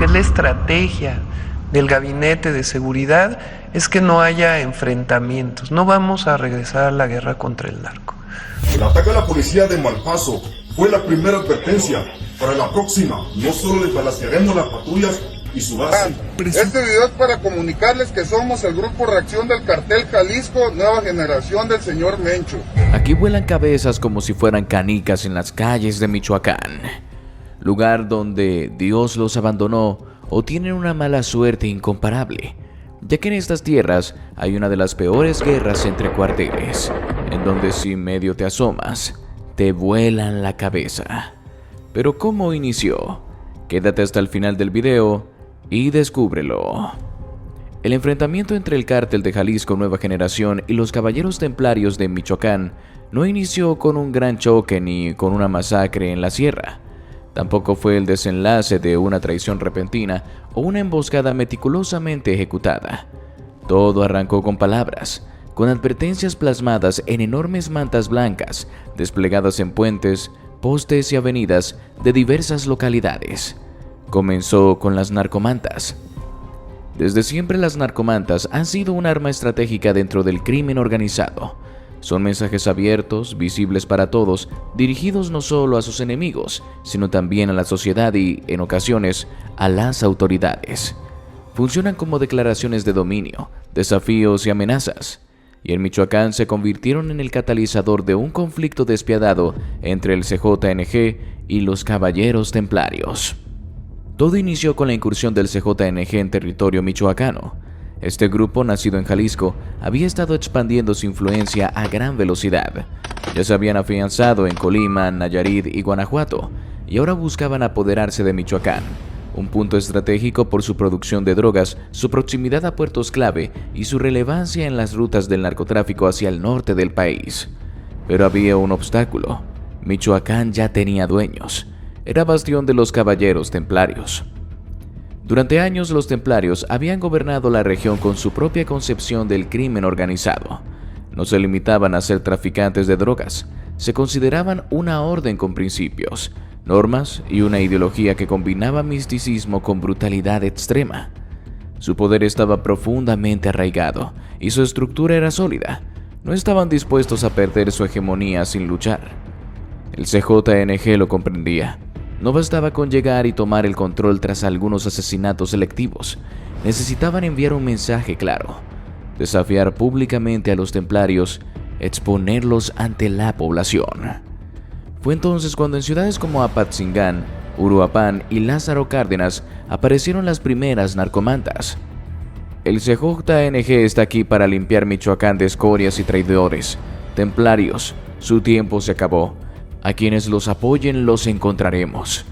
que es la estrategia del gabinete de seguridad, es que no haya enfrentamientos. No vamos a regresar a la guerra contra el narco. El ataque a la policía de Malpaso fue la primera advertencia. Para la próxima, no solo desbalacearemos las patrullas y su base. Este video es para comunicarles que somos el grupo Reacción del Cartel Jalisco, nueva generación del señor Mencho. Aquí vuelan cabezas como si fueran canicas en las calles de Michoacán, lugar donde Dios los abandonó o tienen una mala suerte incomparable, ya que en estas tierras hay una de las peores guerras entre cuarteles, en donde si medio te asomas, te vuelan la cabeza. Pero ¿cómo inició? Quédate hasta el final del video y descúbrelo. El enfrentamiento entre el cártel de Jalisco Nueva Generación y los Caballeros Templarios de Michoacán no inició con un gran choque ni con una masacre en la sierra. Tampoco fue el desenlace de una traición repentina o una emboscada meticulosamente ejecutada. Todo arrancó con palabras, con advertencias plasmadas en enormes mantas blancas, desplegadas en puentes, postes y avenidas de diversas localidades. Comenzó con las narcomantas. Desde siempre las narcomantas han sido un arma estratégica dentro del crimen organizado. Son mensajes abiertos, visibles para todos, dirigidos no solo a sus enemigos, sino también a la sociedad y, en ocasiones, a las autoridades. Funcionan como declaraciones de dominio, desafíos y amenazas, y en Michoacán se convirtieron en el catalizador de un conflicto despiadado entre el CJNG y los Caballeros Templarios. Todo inició con la incursión del CJNG en territorio michoacano. Este grupo, nacido en Jalisco, había estado expandiendo su influencia a gran velocidad. Ya se habían afianzado en Colima, Nayarit y Guanajuato, y ahora buscaban apoderarse de Michoacán, un punto estratégico por su producción de drogas, su proximidad a puertos clave y su relevancia en las rutas del narcotráfico hacia el norte del país. Pero había un obstáculo: Michoacán ya tenía dueños. Era bastión de los Caballeros Templarios. Durante años los templarios habían gobernado la región con su propia concepción del crimen organizado. No se limitaban a ser traficantes de drogas, se consideraban una orden con principios, normas y una ideología que combinaba misticismo con brutalidad extrema. Su poder estaba profundamente arraigado y su estructura era sólida. No estaban dispuestos a perder su hegemonía sin luchar. El CJNG lo comprendía. No bastaba con llegar y tomar el control tras algunos asesinatos selectivos. Necesitaban enviar un mensaje claro, desafiar públicamente a los templarios, exponerlos ante la población. Fue entonces cuando en ciudades como Apatzingán, Uruapan y Lázaro Cárdenas aparecieron las primeras narcomantas. El CJNG está aquí para limpiar Michoacán de escorias y traidores. Templarios, su tiempo se acabó. A quienes los apoyen los encontraremos.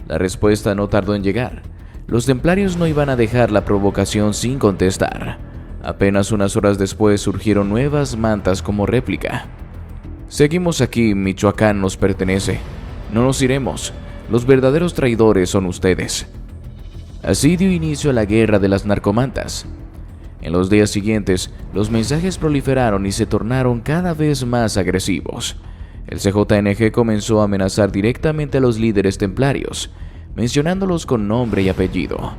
La respuesta no tardó en llegar. Los templarios no iban a dejar la provocación sin contestar. Apenas unas horas después surgieron nuevas mantas como réplica. Seguimos aquí, Michoacán nos pertenece. No nos iremos. Los verdaderos traidores son ustedes. Así dio inicio a la guerra de las narcomantas. En los días siguientes, los mensajes proliferaron y se tornaron cada vez más agresivos. El CJNG comenzó a amenazar directamente a los líderes templarios, mencionándolos con nombre y apellido.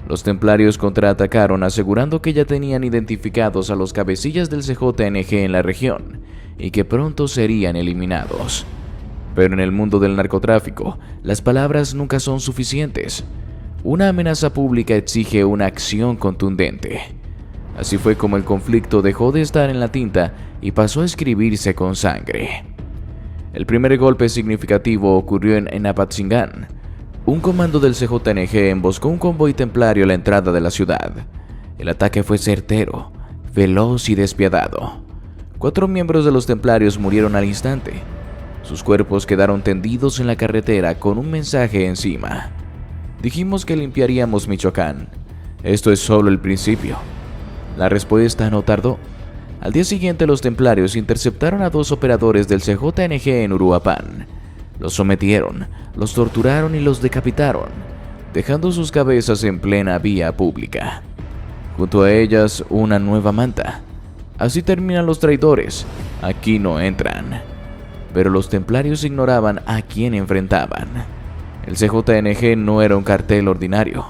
Los templarios contraatacaron asegurando que ya tenían identificados a los cabecillas del CJNG en la región y que pronto serían eliminados. Pero en el mundo del narcotráfico, las palabras nunca son suficientes. Una amenaza pública exige una acción contundente. Así fue como el conflicto dejó de estar en la tinta y pasó a escribirse con sangre. El primer golpe significativo ocurrió en Apatzingán. Un comando del CJNG emboscó un convoy templario a la entrada de la ciudad. El ataque fue certero, veloz y despiadado. 4 miembros de los templarios murieron al instante. Sus cuerpos quedaron tendidos en la carretera con un mensaje encima. Dijimos que limpiaríamos Michoacán. Esto es solo el principio. La respuesta no tardó. Al día siguiente los templarios interceptaron a 2 operadores del CJNG en Uruapan. Los sometieron, los torturaron y los decapitaron, dejando sus cabezas en plena vía pública. Junto a ellas una nueva manta. Así terminan los traidores, aquí no entran. Pero los templarios ignoraban a quién enfrentaban. El CJNG no era un cartel ordinario.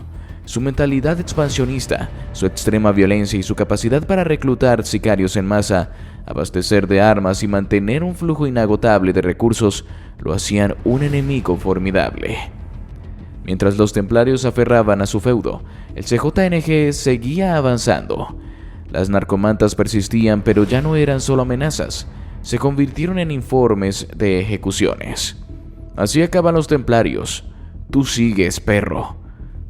Su mentalidad expansionista, su extrema violencia y su capacidad para reclutar sicarios en masa, abastecer de armas y mantener un flujo inagotable de recursos lo hacían un enemigo formidable. Mientras los templarios se aferraban a su feudo, el CJNG seguía avanzando. Las narcomantas persistían, pero ya no eran solo amenazas, se convirtieron en informes de ejecuciones. Así acaban los templarios. Tú sigues, perro.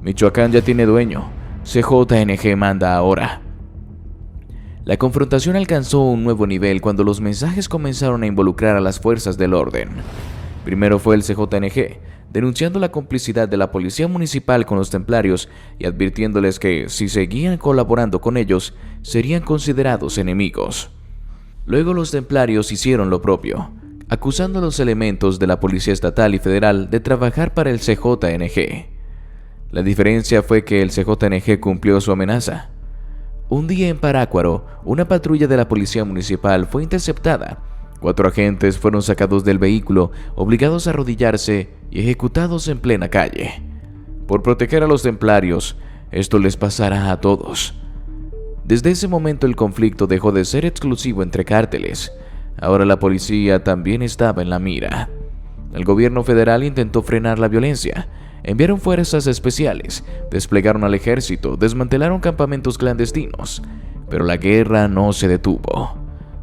Michoacán ya tiene dueño. CJNG manda ahora. La confrontación alcanzó un nuevo nivel cuando los mensajes comenzaron a involucrar a las fuerzas del orden. Primero fue el CJNG, denunciando la complicidad de la policía municipal con los templarios y advirtiéndoles que, si seguían colaborando con ellos, serían considerados enemigos. Luego los templarios hicieron lo propio, acusando a los elementos de la policía estatal y federal de trabajar para el CJNG. La diferencia fue que el CJNG cumplió su amenaza. Un día en Parácuaro, una patrulla de la policía municipal fue interceptada. 4 agentes fueron sacados del vehículo, obligados a arrodillarse y ejecutados en plena calle. Por proteger a los templarios, esto les pasará a todos. Desde ese momento el conflicto dejó de ser exclusivo entre cárteles. Ahora la policía también estaba en la mira. El gobierno federal intentó frenar la violencia. Enviaron fuerzas especiales, desplegaron al ejército, desmantelaron campamentos clandestinos. Pero la guerra no se detuvo,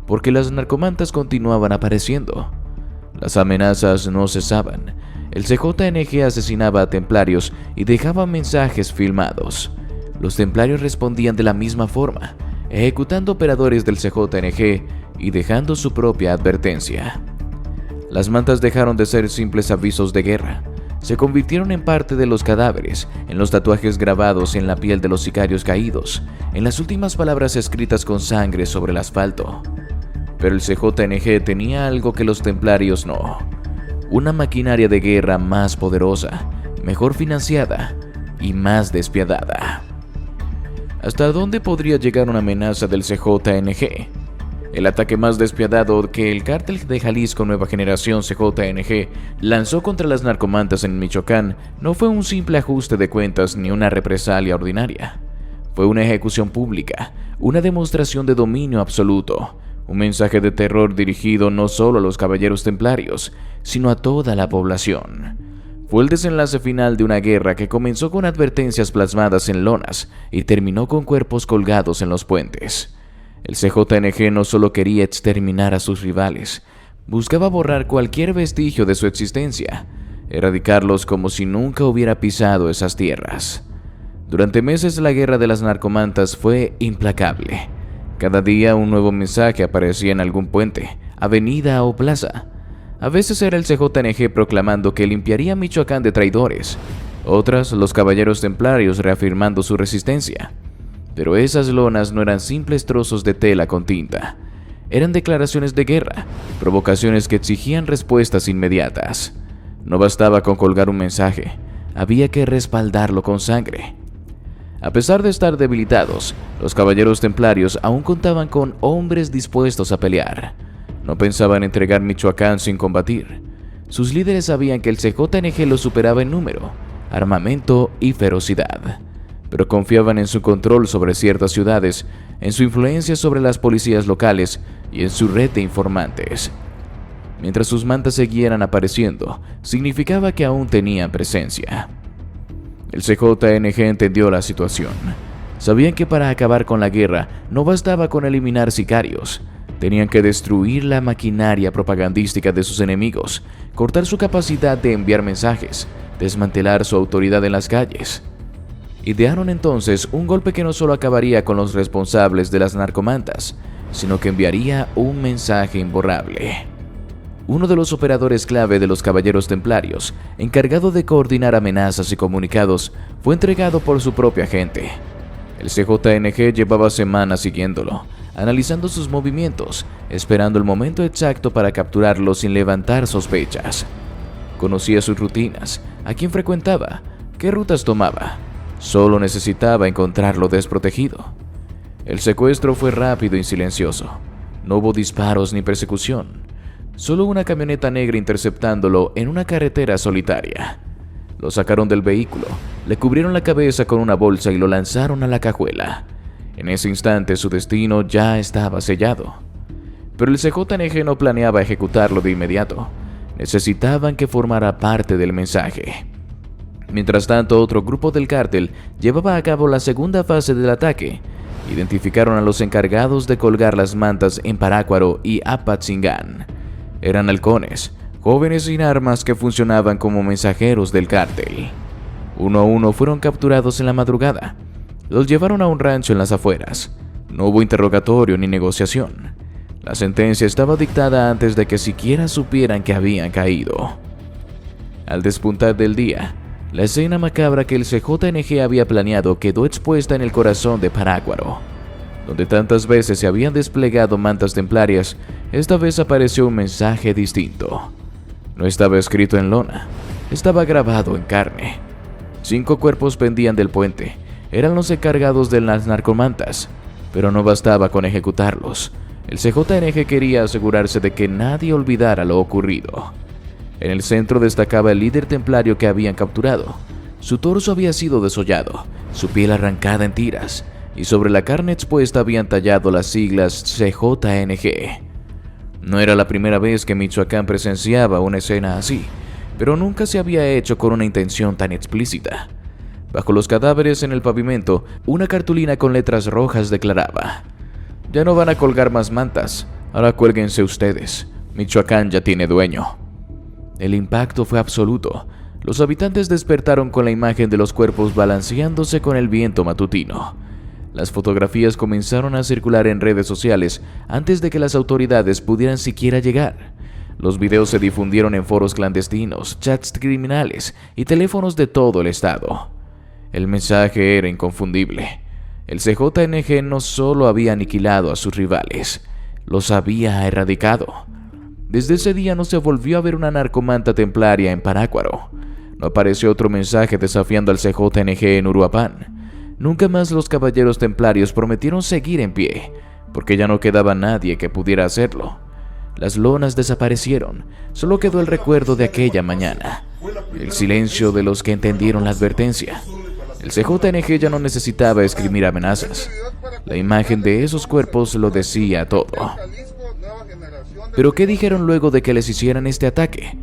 porque las narcomantas continuaban apareciendo. Las amenazas no cesaban. El CJNG asesinaba a templarios y dejaba mensajes filmados. Los templarios respondían de la misma forma, ejecutando operadores del CJNG y dejando su propia advertencia. Las mantas dejaron de ser simples avisos de guerra. Se convirtieron en parte de los cadáveres, en los tatuajes grabados en la piel de los sicarios caídos, en las últimas palabras escritas con sangre sobre el asfalto. Pero el CJNG tenía algo que los templarios no: una maquinaria de guerra más poderosa, mejor financiada y más despiadada. ¿Hasta dónde podría llegar una amenaza del CJNG? El ataque más despiadado que el cártel de Jalisco Nueva Generación CJNG lanzó contra las narcomantas en Michoacán no fue un simple ajuste de cuentas ni una represalia ordinaria. Fue una ejecución pública, una demostración de dominio absoluto, un mensaje de terror dirigido no solo a los caballeros templarios, sino a toda la población. Fue el desenlace final de una guerra que comenzó con advertencias plasmadas en lonas y terminó con cuerpos colgados en los puentes. El CJNG no solo quería exterminar a sus rivales, buscaba borrar cualquier vestigio de su existencia, erradicarlos como si nunca hubiera pisado esas tierras. Durante meses la guerra de las narcomantas fue implacable. Cada día un nuevo mensaje aparecía en algún puente, avenida o plaza. A veces era el CJNG proclamando que limpiaría Michoacán de traidores, otras los caballeros templarios reafirmando su resistencia. Pero esas lonas no eran simples trozos de tela con tinta. Eran declaraciones de guerra, provocaciones que exigían respuestas inmediatas. No bastaba con colgar un mensaje, había que respaldarlo con sangre. A pesar de estar debilitados, los caballeros templarios aún contaban con hombres dispuestos a pelear. No pensaban entregar Michoacán sin combatir. Sus líderes sabían que el CJNG los superaba en número, armamento y ferocidad, pero confiaban en su control sobre ciertas ciudades, en su influencia sobre las policías locales y en su red de informantes. Mientras sus mantas siguieran apareciendo, significaba que aún tenían presencia. El CJNG entendió la situación. Sabían que para acabar con la guerra no bastaba con eliminar sicarios. Tenían que destruir la maquinaria propagandística de sus enemigos, cortar su capacidad de enviar mensajes, desmantelar su autoridad en las calles. Idearon entonces un golpe que no solo acabaría con los responsables de las narcomantas, sino que enviaría un mensaje imborrable. Uno de los operadores clave de los caballeros templarios, encargado de coordinar amenazas y comunicados, fue entregado por su propia gente. El CJNG llevaba semanas siguiéndolo, analizando sus movimientos, esperando el momento exacto para capturarlo sin levantar sospechas. Conocía sus rutinas, a quién frecuentaba, qué rutas tomaba. Solo necesitaba encontrarlo desprotegido. El secuestro fue rápido y silencioso. No hubo disparos ni persecución. Solo una camioneta negra interceptándolo en una carretera solitaria. Lo sacaron del vehículo, le cubrieron la cabeza con una bolsa y lo lanzaron a la cajuela. En ese instante su destino ya estaba sellado. Pero el CJNG no planeaba ejecutarlo de inmediato. Necesitaban que formara parte del mensaje. Mientras tanto, otro grupo del cártel llevaba a cabo la segunda fase del ataque. Identificaron a los encargados de colgar las mantas en Parácuaro y Apatzingán. Eran halcones, jóvenes sin armas que funcionaban como mensajeros del cártel. Uno a uno fueron capturados en la madrugada. Los llevaron a un rancho en las afueras. No hubo interrogatorio ni negociación. La sentencia estaba dictada antes de que siquiera supieran que habían caído. Al despuntar del día, la escena macabra que el CJNG había planeado quedó expuesta en el corazón de Parácuaro. Donde tantas veces se habían desplegado mantas templarias, esta vez apareció un mensaje distinto. No estaba escrito en lona, estaba grabado en carne. 5 cuerpos pendían del puente, eran los encargados de las narcomantas, pero no bastaba con ejecutarlos. El CJNG quería asegurarse de que nadie olvidara lo ocurrido. En el centro destacaba el líder templario que habían capturado. Su torso había sido desollado, su piel arrancada en tiras, y sobre la carne expuesta habían tallado las siglas CJNG. No era la primera vez que Michoacán presenciaba una escena así, pero nunca se había hecho con una intención tan explícita. Bajo los cadáveres en el pavimento, una cartulina con letras rojas declaraba: "Ya no van a colgar más mantas, ahora cuélguense ustedes. Michoacán ya tiene dueño". El impacto fue absoluto. Los habitantes despertaron con la imagen de los cuerpos balanceándose con el viento matutino. Las fotografías comenzaron a circular en redes sociales antes de que las autoridades pudieran siquiera llegar. Los videos se difundieron en foros clandestinos, chats criminales y teléfonos de todo el estado. El mensaje era inconfundible. El CJNG no solo había aniquilado a sus rivales, los había erradicado. Desde ese día no se volvió a ver una narcomanta templaria en Parácuaro. No apareció otro mensaje desafiando al CJNG en Uruapan. Nunca más los caballeros templarios prometieron seguir en pie, porque ya no quedaba nadie que pudiera hacerlo. Las lonas desaparecieron, solo quedó el recuerdo de aquella mañana, el silencio de los que entendieron la advertencia. El CJNG ya no necesitaba esgrimir amenazas. La imagen de esos cuerpos lo decía todo. ¿Pero qué dijeron luego de que les hicieran este ataque?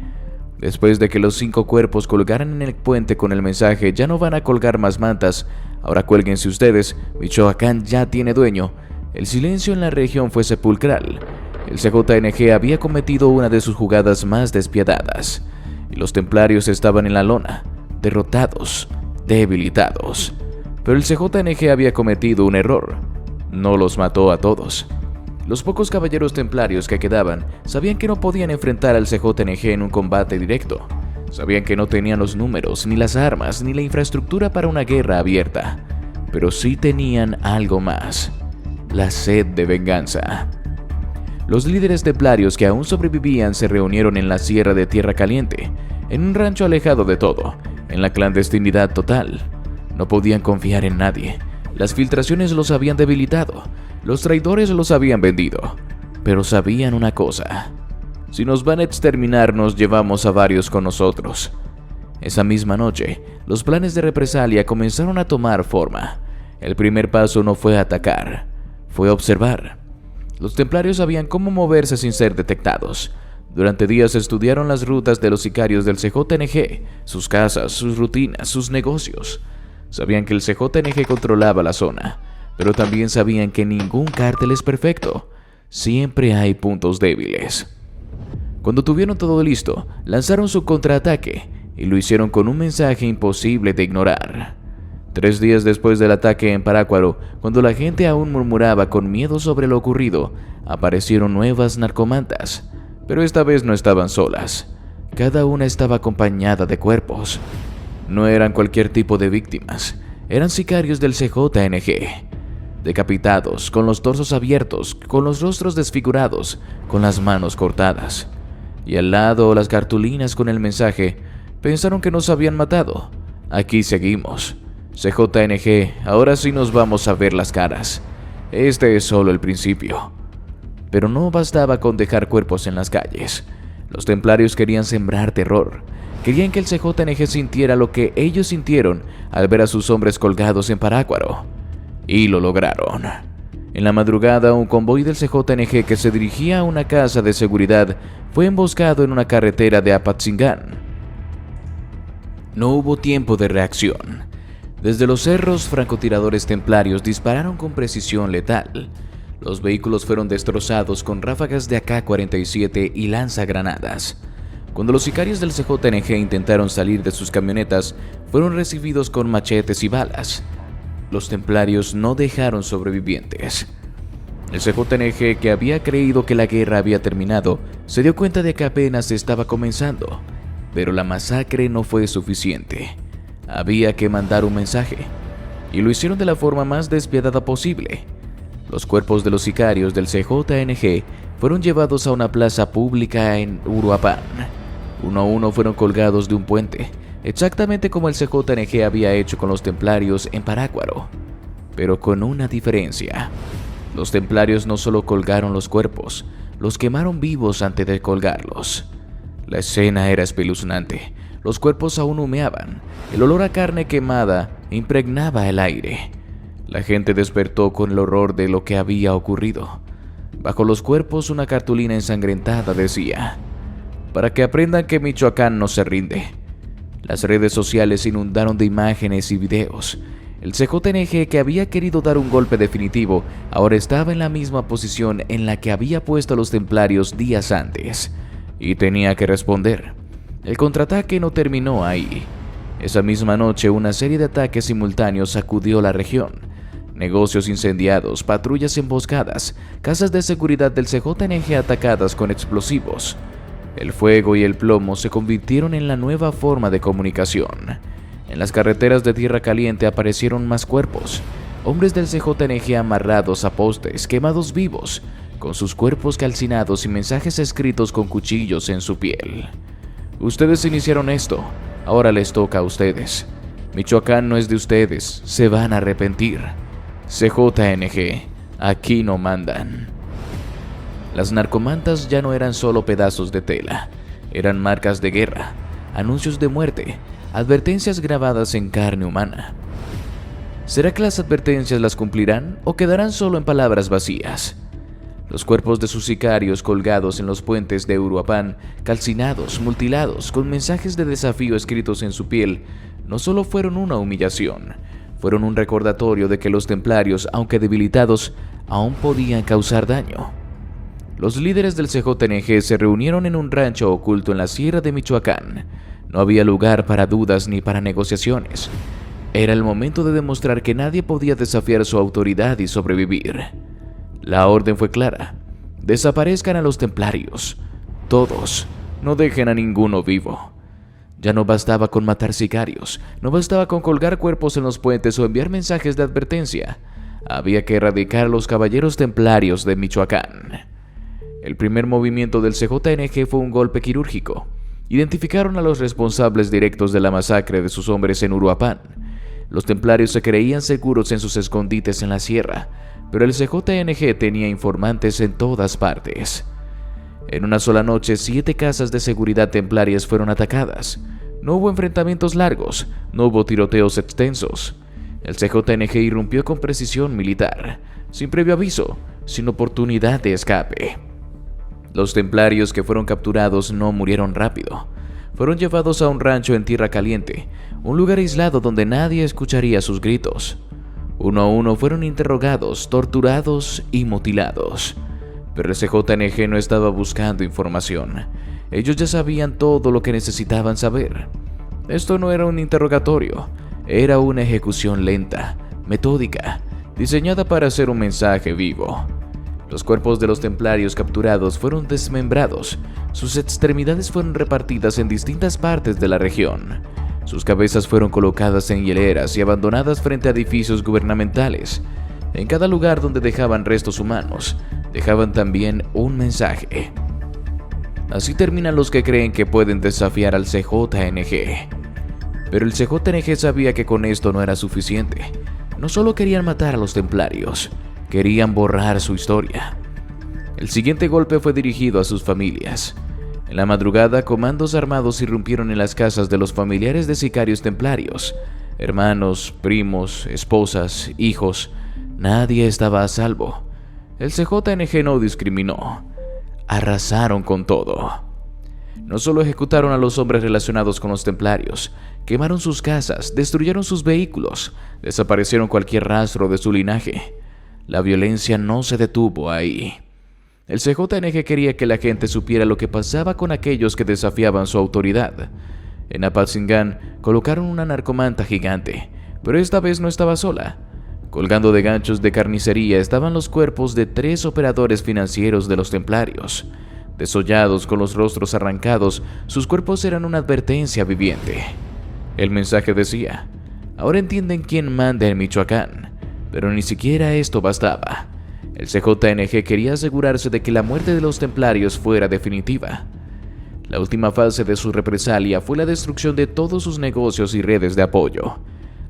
Después de que los 5 cuerpos colgaran en el puente con el mensaje "Ya no van a colgar más mantas, ahora cuélguense ustedes, Michoacán ya tiene dueño", el silencio en la región fue sepulcral. El CJNG había cometido una de sus jugadas más despiadadas, y los templarios estaban en la lona, derrotados, debilitados. Pero el CJNG había cometido un error. No los mató a todos. Los pocos caballeros templarios que quedaban sabían que no podían enfrentar al CJNG en un combate directo. Sabían que no tenían los números, ni las armas, ni la infraestructura para una guerra abierta. Pero sí tenían algo más: la sed de venganza. Los líderes templarios que aún sobrevivían se reunieron en la Sierra de Tierra Caliente, en un rancho alejado de todo, en la clandestinidad total. No podían confiar en nadie. Las filtraciones los habían debilitado. Los traidores los habían vendido. Pero sabían una cosa: si nos van a exterminar, nos llevamos a varios con nosotros. Esa misma noche, los planes de represalia comenzaron a tomar forma. El primer paso no fue atacar, fue observar. Los templarios sabían cómo moverse sin ser detectados. Durante días estudiaron las rutas de los sicarios del CJNG, sus casas, sus rutinas, sus negocios. Sabían que el CJNG controlaba la zona, pero también sabían que ningún cártel es perfecto. Siempre hay puntos débiles. Cuando tuvieron todo listo, lanzaron su contraataque, y lo hicieron con un mensaje imposible de ignorar. 3 días después del ataque en Parácuaro, cuando la gente aún murmuraba con miedo sobre lo ocurrido, aparecieron nuevas narcomantas, pero esta vez no estaban solas. Cada una estaba acompañada de cuerpos. No eran cualquier tipo de víctimas, eran sicarios del CJNG, decapitados, con los torsos abiertos, con los rostros desfigurados, con las manos cortadas. Y al lado las cartulinas con el mensaje: pensaron que nos habían matado, aquí seguimos. CJNG, ahora sí nos vamos a ver las caras. Este es solo el principio. Pero no bastaba con dejar cuerpos en las calles. Los templarios querían sembrar terror. Querían que el CJNG sintiera lo que ellos sintieron al ver a sus hombres colgados en Parácuaro. Y lo lograron. En la madrugada, un convoy del CJNG que se dirigía a una casa de seguridad fue emboscado en una carretera de Apatzingán. No hubo tiempo de reacción. Desde los cerros, francotiradores templarios dispararon con precisión letal. Los vehículos fueron destrozados con ráfagas de AK-47 y lanzagranadas. Cuando los sicarios del CJNG intentaron salir de sus camionetas, fueron recibidos con machetes y balas. Los templarios no dejaron sobrevivientes. El CJNG, que había creído que la guerra había terminado, se dio cuenta de que apenas estaba comenzando. Pero la masacre no fue suficiente. Había que mandar un mensaje. Y lo hicieron de la forma más despiadada posible. Los cuerpos de los sicarios del CJNG fueron llevados a una plaza pública en Uruapan. Uno a uno fueron colgados de un puente, exactamente como el CJNG había hecho con los templarios en Parácuaro. Pero con una diferencia. Los templarios no solo colgaron los cuerpos, los quemaron vivos antes de colgarlos. La escena era espeluznante. Los cuerpos aún humeaban. El olor a carne quemada impregnaba el aire. La gente despertó con el horror de lo que había ocurrido. Bajo los cuerpos, una cartulina ensangrentada decía: "Para que aprendan que Michoacán no se rinde". Las redes sociales se inundaron de imágenes y videos. El CJNG, que había querido dar un golpe definitivo, ahora estaba en la misma posición en la que había puesto a los templarios días antes. Y tenía que responder. El contraataque no terminó ahí. Esa misma noche, una serie de ataques simultáneos sacudió la región. Negocios incendiados, patrullas emboscadas, casas de seguridad del CJNG atacadas con explosivos. El fuego y el plomo se convirtieron en la nueva forma de comunicación. En las carreteras de Tierra Caliente aparecieron más cuerpos. Hombres del CJNG amarrados a postes, quemados vivos, con sus cuerpos calcinados y mensajes escritos con cuchillos en su piel. Ustedes iniciaron esto, ahora les toca a ustedes. Michoacán no es de ustedes, se van a arrepentir. CJNG, aquí no mandan. Las narcomantas ya no eran solo pedazos de tela, eran marcas de guerra, anuncios de muerte, advertencias grabadas en carne humana. ¿Será que las advertencias las cumplirán o quedarán solo en palabras vacías? Los cuerpos de sus sicarios colgados en los puentes de Uruapan, calcinados, mutilados, con mensajes de desafío escritos en su piel, no solo fueron una humillación, fueron un recordatorio de que los templarios, aunque debilitados, aún podían causar daño. Los líderes del CJNG se reunieron en un rancho oculto en la sierra de Michoacán. No había lugar para dudas ni para negociaciones. Era el momento de demostrar que nadie podía desafiar su autoridad y sobrevivir. La orden fue clara: desaparezcan a los templarios, todos, no dejen a ninguno vivo. Ya no bastaba con matar sicarios, no bastaba con colgar cuerpos en los puentes o enviar mensajes de advertencia. Había que erradicar a los caballeros templarios de Michoacán. El primer movimiento del CJNG fue un golpe quirúrgico. Identificaron a los responsables directos de la masacre de sus hombres en Uruapan. Los templarios se creían seguros en sus escondites en la sierra, pero el CJNG tenía informantes en todas partes. En una sola noche, 7 casas de seguridad templarias fueron atacadas. No hubo enfrentamientos largos, no hubo tiroteos extensos. El CJNG irrumpió con precisión militar, sin previo aviso, sin oportunidad de escape. Los templarios que fueron capturados no murieron rápido. Fueron llevados a un rancho en Tierra Caliente, un lugar aislado donde nadie escucharía sus gritos. Uno a uno fueron interrogados, torturados y mutilados. Pero el CJNG no estaba buscando información. Ellos ya sabían todo lo que necesitaban saber. Esto no era un interrogatorio, era una ejecución lenta, metódica, diseñada para hacer un mensaje vivo. Los cuerpos de los templarios capturados fueron desmembrados, sus extremidades fueron repartidas en distintas partes de la región. Sus cabezas fueron colocadas en hileras y abandonadas frente a edificios gubernamentales. En cada lugar donde dejaban restos humanos, dejaban también un mensaje. Así terminan los que creen que pueden desafiar al CJNG. Pero el CJNG sabía que con esto no era suficiente. No solo querían matar a los templarios, querían borrar su historia. El siguiente golpe fue dirigido a sus familias. En la madrugada, comandos armados irrumpieron en las casas de los familiares de sicarios templarios. Hermanos, primos, esposas, hijos, nadie estaba a salvo. El CJNG no discriminó. Arrasaron con todo. No solo ejecutaron a los hombres relacionados con los templarios, quemaron sus casas, destruyeron sus vehículos, desaparecieron cualquier rastro de su linaje. La violencia no se detuvo ahí. El CJNG quería que la gente supiera lo que pasaba con aquellos que desafiaban su autoridad. En Apatzingán colocaron una narcomanta gigante, pero esta vez no estaba sola. Colgando de ganchos de carnicería estaban los cuerpos de 3 operadores financieros de los templarios. Desollados, con los rostros arrancados, sus cuerpos eran una advertencia viviente. El mensaje decía: ahora entienden quién manda en Michoacán. Pero ni siquiera esto bastaba. El CJNG quería asegurarse de que la muerte de los templarios fuera definitiva. La última fase de su represalia fue la destrucción de todos sus negocios y redes de apoyo.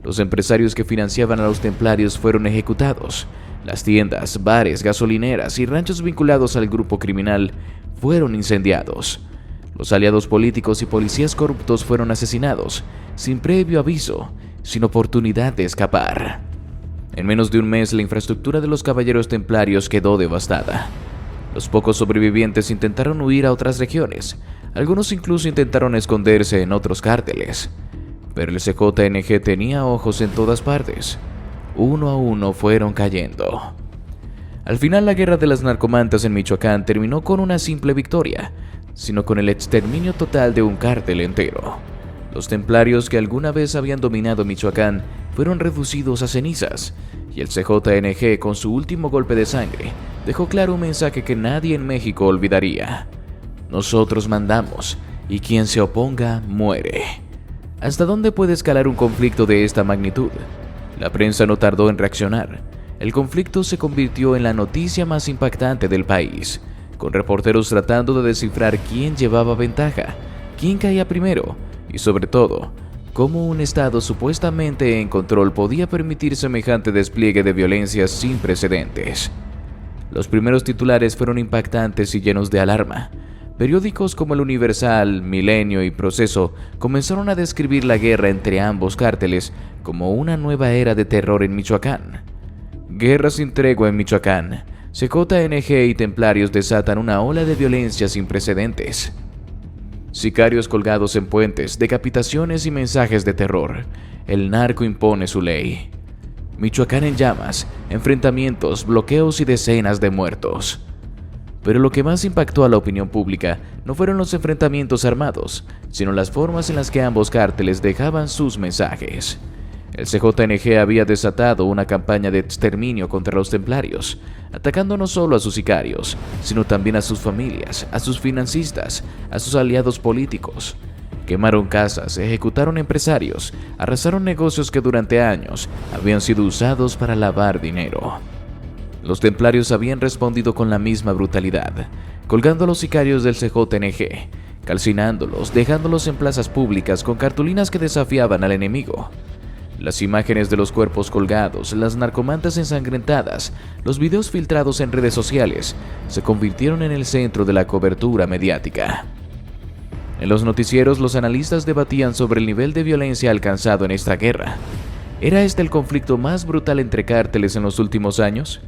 Los empresarios que financiaban a los templarios fueron ejecutados. Las tiendas, bares, gasolineras y ranchos vinculados al grupo criminal fueron incendiados. Los aliados políticos y policías corruptos fueron asesinados, sin previo aviso, sin oportunidad de escapar. En menos de un mes, la infraestructura de los caballeros templarios quedó devastada. Los pocos sobrevivientes intentaron huir a otras regiones. Algunos incluso intentaron esconderse en otros cárteles. Pero el CJNG tenía ojos en todas partes. Uno a uno fueron cayendo. Al final, la guerra de las narcomantas en Michoacán terminó con una simple victoria, sino con el exterminio total de un cártel entero. Los templarios que alguna vez habían dominado Michoacán fueron reducidos a cenizas, y el CJNG, con su último golpe de sangre, dejó claro un mensaje que nadie en México olvidaría: nosotros mandamos, y quien se oponga muere. ¿Hasta dónde puede escalar un conflicto de esta magnitud? La prensa no tardó en reaccionar. El conflicto se convirtió en la noticia más impactante del país, con reporteros tratando de descifrar quién llevaba ventaja, quién caía primero, y sobre todo, cómo un Estado supuestamente en control podía permitir semejante despliegue de violencia sin precedentes. Los primeros titulares fueron impactantes y llenos de alarma. Periódicos como El Universal, Milenio y Proceso comenzaron a describir la guerra entre ambos cárteles como una nueva era de terror en Michoacán. Guerra sin tregua en Michoacán. CJNG y templarios desatan una ola de violencia sin precedentes. Sicarios colgados en puentes, decapitaciones y mensajes de terror. El narco impone su ley. Michoacán en llamas, enfrentamientos, bloqueos y decenas de muertos. Pero lo que más impactó a la opinión pública no fueron los enfrentamientos armados, sino las formas en las que ambos cárteles dejaban sus mensajes. El CJNG había desatado una campaña de exterminio contra los templarios, atacando no solo a sus sicarios, sino también a sus familias, a sus financistas, a sus aliados políticos. Quemaron casas, ejecutaron empresarios, arrasaron negocios que durante años habían sido usados para lavar dinero. Los templarios habían respondido con la misma brutalidad, colgando a los sicarios del CJNG, calcinándolos, dejándolos en plazas públicas con cartulinas que desafiaban al enemigo. Las imágenes de los cuerpos colgados, las narcomantas ensangrentadas, los videos filtrados en redes sociales se convirtieron en el centro de la cobertura mediática. En los noticieros, los analistas debatían sobre el nivel de violencia alcanzado en esta guerra. ¿Era este el conflicto más brutal entre cárteles en los últimos años?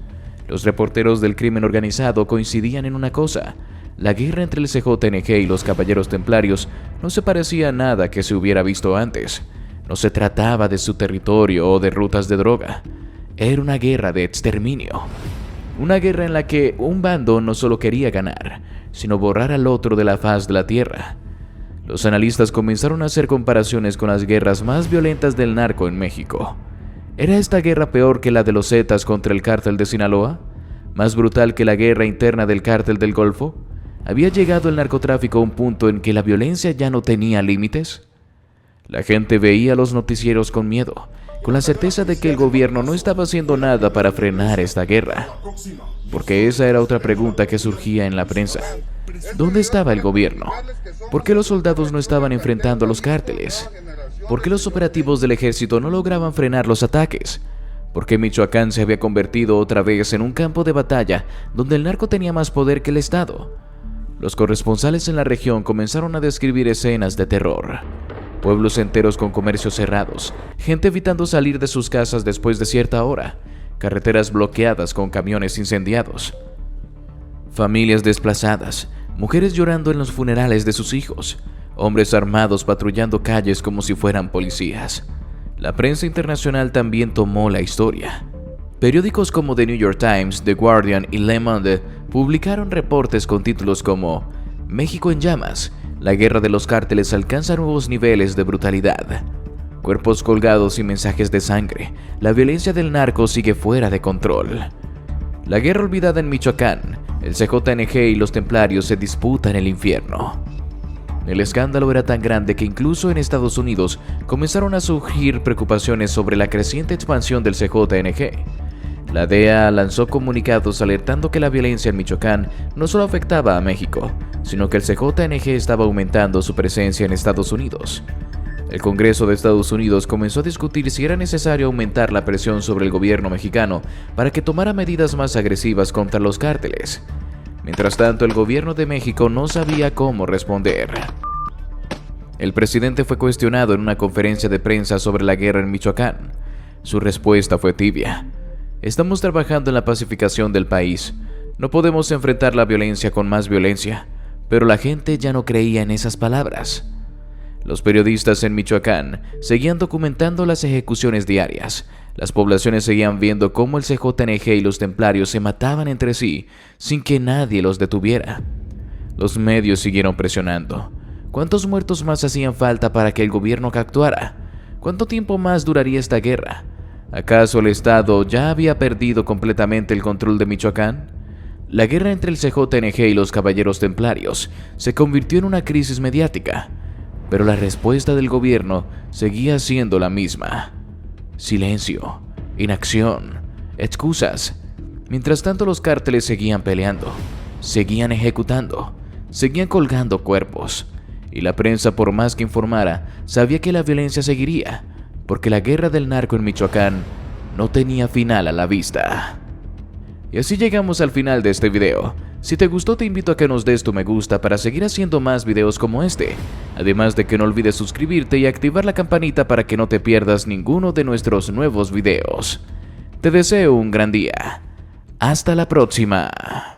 Los reporteros del crimen organizado coincidían en una cosa: la guerra entre el CJNG y los caballeros templarios no se parecía a nada que se hubiera visto antes. No se trataba de su territorio o de rutas de droga. Era una guerra de exterminio. Una guerra en la que un bando no solo quería ganar, sino borrar al otro de la faz de la tierra. Los analistas comenzaron a hacer comparaciones con las guerras más violentas del narco en México. ¿Era esta guerra peor que la de los Zetas contra el cártel de Sinaloa? ¿Más brutal que la guerra interna del cártel del Golfo? ¿Había llegado el narcotráfico a un punto en que la violencia ya no tenía límites? La gente veía los noticieros con miedo, con la certeza de que el gobierno no estaba haciendo nada para frenar esta guerra. Porque esa era otra pregunta que surgía en la prensa. ¿Dónde estaba el gobierno? ¿Por qué los soldados no estaban enfrentando a los cárteles? ¿Por qué los operativos del ejército no lograban frenar los ataques? ¿Por qué Michoacán se había convertido otra vez en un campo de batalla donde el narco tenía más poder que el Estado? Los corresponsales en la región comenzaron a describir escenas de terror. Pueblos enteros con comercios cerrados, gente evitando salir de sus casas después de cierta hora, carreteras bloqueadas con camiones incendiados, familias desplazadas, mujeres llorando en los funerales de sus hijos, hombres armados patrullando calles como si fueran policías. La prensa internacional también tomó la historia. Periódicos como The New York Times, The Guardian y Le Monde publicaron reportes con títulos como México en llamas, la guerra de los cárteles alcanza nuevos niveles de brutalidad. Cuerpos colgados y mensajes de sangre, la violencia del narco sigue fuera de control. La guerra olvidada en Michoacán, el CJNG y los templarios se disputan el infierno. El escándalo era tan grande que incluso en Estados Unidos comenzaron a surgir preocupaciones sobre la creciente expansión del CJNG. La DEA lanzó comunicados alertando que la violencia en Michoacán no solo afectaba a México, sino que el CJNG estaba aumentando su presencia en Estados Unidos. El Congreso de Estados Unidos comenzó a discutir si era necesario aumentar la presión sobre el gobierno mexicano para que tomara medidas más agresivas contra los cárteles. Mientras tanto, el gobierno de México no sabía cómo responder. El presidente fue cuestionado en una conferencia de prensa sobre la guerra en Michoacán. Su respuesta fue tibia. Estamos trabajando en la pacificación del país. No podemos enfrentar la violencia con más violencia. Pero la gente ya no creía en esas palabras. Los periodistas en Michoacán seguían documentando las ejecuciones diarias. Las poblaciones seguían viendo cómo el CJNG y los templarios se mataban entre sí sin que nadie los detuviera. Los medios siguieron presionando. ¿Cuántos muertos más hacían falta para que el gobierno actuara? ¿Cuánto tiempo más duraría esta guerra? ¿Acaso el Estado ya había perdido completamente el control de Michoacán? La guerra entre el CJNG y los caballeros templarios se convirtió en una crisis mediática, pero la respuesta del gobierno seguía siendo la misma. Silencio, inacción, excusas. Mientras tanto, los cárteles seguían peleando, seguían ejecutando, seguían colgando cuerpos. Y la prensa, por más que informara, sabía que la violencia seguiría, porque la guerra del narco en Michoacán no tenía final a la vista. Y así llegamos al final de este video. Si te gustó, te invito a que nos des tu me gusta para seguir haciendo más videos como este. Además de que no olvides suscribirte y activar la campanita para que no te pierdas ninguno de nuestros nuevos videos. Te deseo un gran día. Hasta la próxima.